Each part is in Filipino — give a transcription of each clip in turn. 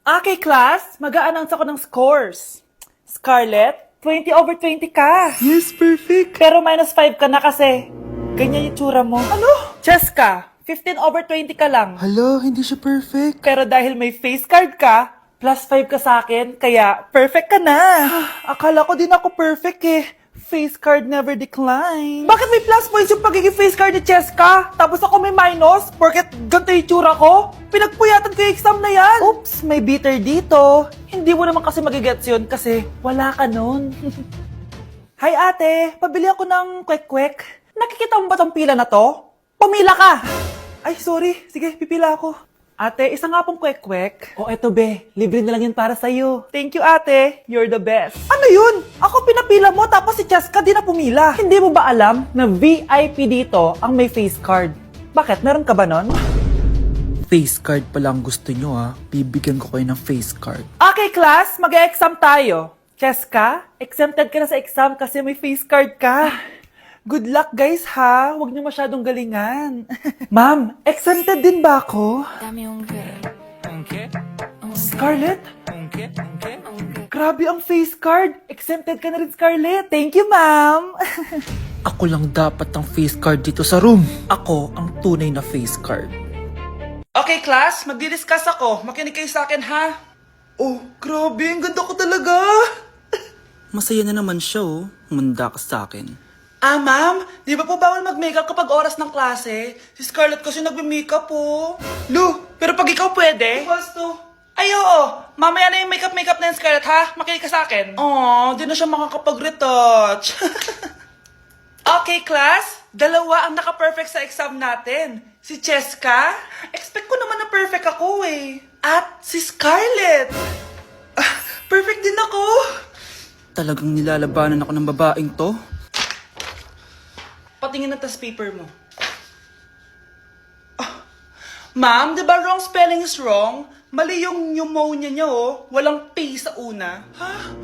Okay, class, mag-a-announce ako ng scores. Scarlett, 20/20 ka. Yes, perfect. Pero -5 ka na kasi. Ganyan yung tsura mo. Ano? Cheska, 15/20 ka lang. Hala, hindi siya perfect. Pero dahil may face card ka, +5 ka sa akin, kaya perfect ka na. Akala ko din ako perfect eh. Face card never decline. Bakit may plus points yung pagiging face card ni Cheska? Tapos ako may minus? Porket ganito yung tsura ko? Pinagpuyatan ko yung exam na yan. Oops, may bitter dito. Hindi mo naman kasi magigets yun kasi wala ka nun. Hi ate, pabili ako ng kwek-kwek. Nakikita mo ba tong pila na to? Pumila ka! Ay, sorry. Sige, pipila ako. Ate, isa nga pong kwek-kwek. O eto be, libre na lang yun para sa'yo. Thank you ate, you're the best. Ano yun? Ako pinapila mo tapos si Cheska di na pumila. Hindi mo ba alam na VIP dito ang may face card? Bakit? Meron ka ba nun? Face card pala ang gusto nyo ha. Bibigyan ko kayo ng face card. Okay class, mag-exam tayo. Cheska, exempted ka na sa exam kasi may face card ka. Good luck guys ha, huwag niyo masyadong galingan. Ma'am, exempted din ba ako? Dame un que, Scarlett? Grabe ang face card. Exempted ka na rin, Scarlett. Thank you, ma'am. Ako lang dapat ang face card dito sa room. Ako ang tunay na face card. Okay, class. Magdi-discuss ako. Makinig kayo sa akin, ha? Oh, grabe. Ang ganda ko talaga. Masaya na naman siya oh. Munda ka sa akin. Ah, ma'am, di ba po bawal mag-makeup kapag oras ng klase? Si Scarlett kasi nagme-makeup po. Lu, pero pag ikaw pwede? Gusto. Ay, oo. Mamaya na yung makeup na yung Scarlett, ha? Makinig ka sa akin. Aw, di na siya makakapag-retouch. Okay, class. Dalawa ang naka-perfect sa exam natin. Si Cheska. Expect ko naman na perfect ako eh. At si Scarlett. Perfect din ako. Talagang nilalabanan ako ng babaeng to. Patingin na tas paper mo. Ma'am, di ba wrong spelling is wrong? Mali yung pneumonia niya oh. Walang P sa una. Ha?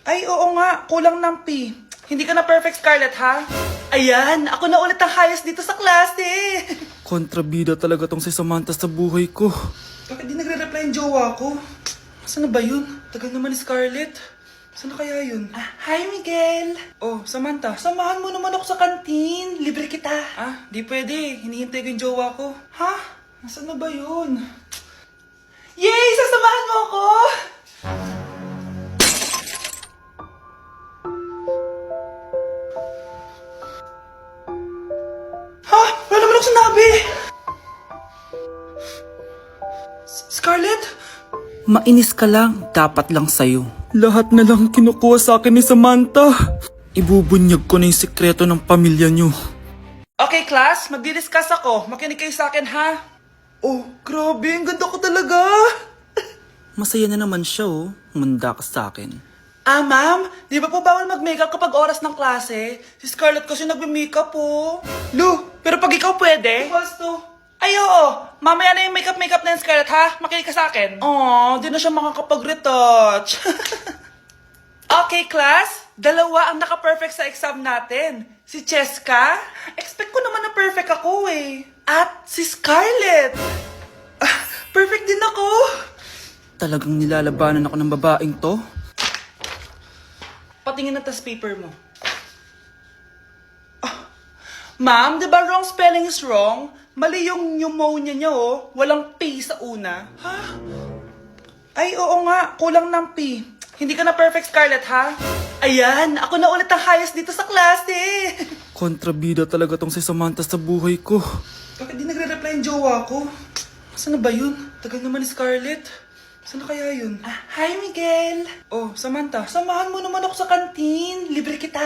Ay, oo nga. Kulang ng P. Hindi ka na perfect, Scarlett, ha? Ayan, ako na ulit ang highest dito sa klase. Kontrabida talaga tong si Samantha sa buhay ko. Bakit di nagre-reply yung jowa ko? Saan na ba yun? Tagal naman ni Scarlett. Saan na kaya yun? Hi, Miguel! Oh, Samantha, samahan mo naman ako sa kantin. Libre kita. Di pwede. Hinihintay ko yung jowa ko. Ha? Nasaan na ba yun? Yay! Sasamahan mo ako! Ha? Wala naman ako sinabi! Scarlett? Mainis ka lang, dapat lang sa'yo. Lahat na lang kinukuha sa akin ni Samantha. Ibubunyag ko na yung sikreto ng pamilya nyo. Okay, class. Magdi-discuss ako. Makinig kayo sa akin, ha? Oh, grabe. Ang ganda ko talaga. Masaya na naman siya oh. Munda ka sa akin. Ah, ma'am. Di ba po bawal mag-makeup kapag oras ng klase? Si Scarlett kasi nagme-makeup po. Lu, pero pag ikaw pwede? Gusto. Ay, oo. Mamaya na yung makeup na yung Scarlett, ha? Makinig ka sa akin. Aw, di na siya makakapag-retouch. Okay, class. Dalawa ang naka-perfect sa exam natin. Si Cheska. Expect ko naman na perfect ako eh. At si Scarlett. Perfect din ako. Talagang nilalabanan ako ng babaeng to. Patingin na tas paper mo. Ma'am, di ba wrong spelling is wrong? Mali yung pneumonia niya oh. Walang P sa una. Ha? Ay, oo nga. Kulang ng P. Hindi ka na perfect, Scarlett, ha? Ayan, ako na ulit ang highest dito sa klase. Kontrabida talaga tong si Samantha sa buhay ko. Bakit di nagre-reply yung jowa ko? Saan na ba yun? Tagal naman ni Scarlett. Saan na kaya yun? Hi, Miguel! Oh, Samantha, samahan mo naman ako sa kantin. Libre kita.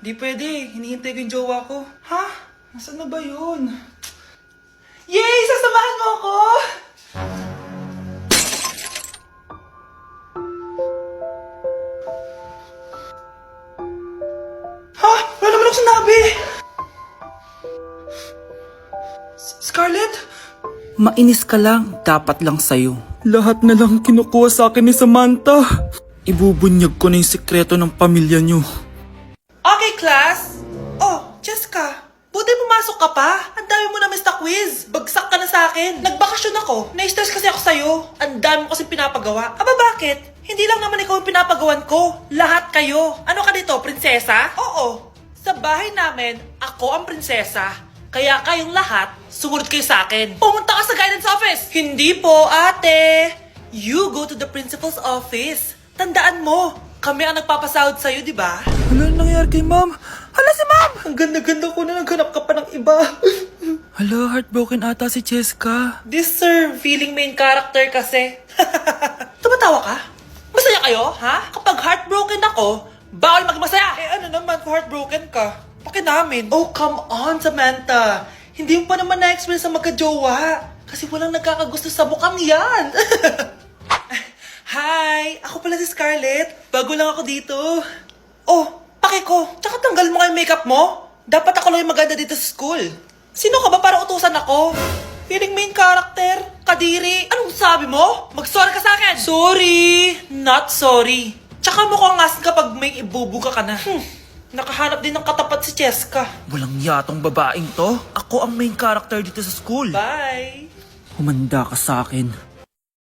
Di pwede. Hinihintay ko yung jowa ko. Ha? Nasaan na ba yun? Yay! Sasamahan mo ako! Ha? Wala naman ako sinabi! Scarlett? Mainis ka lang, dapat lang sa'yo. Lahat na lang kinukuha sa akin ni Samantha. Ibubunyag ko na yung sikreto ng pamilya nyo. Okay, class. Oh, Jessica. Buti pumayag pumasok ka pa? Ang dami mo na miss na quiz. Bagsak ka na sa akin. Nagbakasyon ako. Na-stress kasi ako sa'yo. Ang dami mo kasi pinapagawa. Aba bakit? Hindi lang naman ikaw yung pinapagawan ko. Lahat kayo. Ano ka dito, prinsesa? Oo. Sa bahay namin, ako ang prinsesa. Kaya kayong lahat, sumunod kayo sa akin. Pumunta ka sa guidance office. Hindi po, ate. You go to the principal's office. Tandaan mo, kami ang nagpapasahod sa'yo, di ba? Ano nangyari kay ma'am? Hala si ma'am! Ang ganda-ganda ko na naghanap ka pa ng iba. Hala, heartbroken ata si Cheska. This sir, feeling main character kasi. Tumatawa ka? Masaya kayo, ha? Kapag heartbroken ako, bawal maging masaya. Eh ano naman kung heartbroken ka? Paki namin. Oh, come on, Samantha. Hindi mo pa naman na-experience sa magka-jowa. Kasi walang nagkakagusto sa mukhang yan. Hi! Ako pala si Scarlett. Bago lang ako dito. Oh, paki ko. Tsaka tanggal mo nga yung makeup mo. Dapat ako lang yung maganda dito sa school. Sino ka ba para utusan ako? Feeling main character? Kadiri? Anong sabi mo? Mag-sorry ka sa akin! Sorry! Not sorry. Tsaka mukhang asin kapag may ibubuga ka na. Nakahanap din ng katapat si Cheska. Walang yatong babaeng to. Ako ang main character dito sa school. Bye! Humanda ka sa akin.